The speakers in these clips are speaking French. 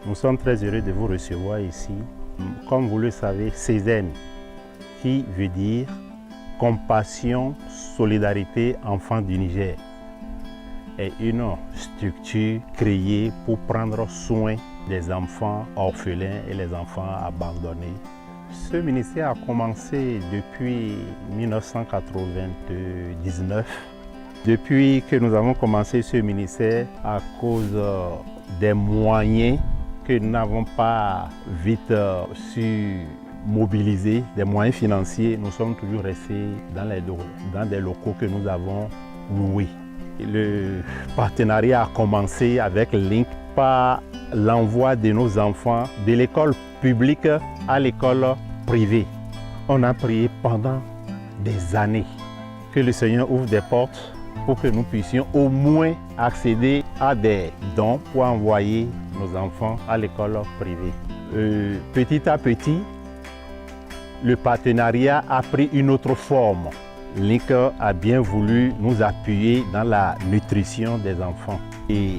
Nous sommes très heureux de vous recevoir ici. Comme vous le savez, CESEN, qui veut dire Compassion, Solidarité, Enfants du Niger, est une structure créée pour prendre soin des enfants orphelins et les enfants abandonnés. Ce ministère a commencé depuis 1999. Depuis que nous avons commencé ce ministère, à cause des moyens que nous n'avons pas vite su mobiliser, des moyens financiers, nous sommes toujours restés dans des locaux que nous avons loués. Le partenariat a commencé avec Link par l'envoi de nos enfants de l'école publique à l'école privée. On a prié pendant des années que le Seigneur ouvre des portes pour que nous puissions au moins accéder à des dons pour envoyer nos enfants à l'école privée. Petit à petit, le partenariat a pris une autre forme. Link a bien voulu nous appuyer dans la nutrition des enfants. Et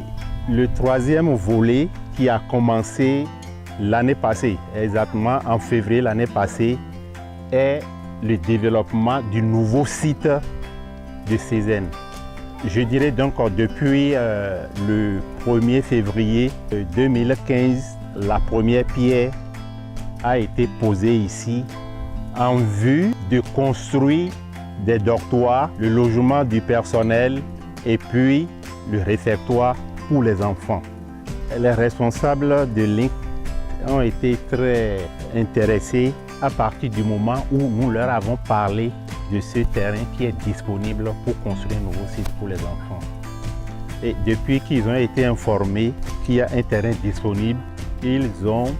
le troisième volet qui a commencé l'année passée, exactement en février l'année passée, est le développement du nouveau site de CESEN. Je dirais donc depuis le 1er février 2015, la première pierre a été posée ici en vue de construire des dortoirs, le logement du personnel et puis le réfectoire pour les enfants. Les responsables de Link ont été très intéressés à partir du moment où nous leur avons parlé de ce terrain qui est disponible pour construire un nouveau site pour les enfants. Et depuis qu'ils ont été informés qu'il y a un terrain disponible, ils ont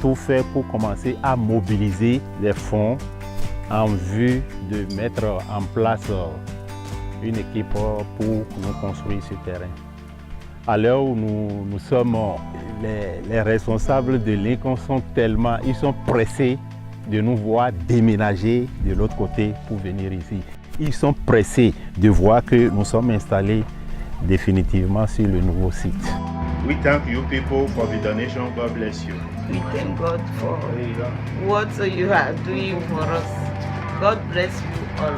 tout fait pour commencer à mobiliser les fonds en vue de mettre en place une équipe pour nous construire ce terrain. À l'heure où nous sommes, les responsables de Lincoln ils sont pressés de nous voir déménager de l'autre côté pour venir ici. Ils sont pressés de voir que nous sommes installés définitivement sur le nouveau site. We thank you people for the donation. God bless you. We thank God for what you are doing for us. God bless you all.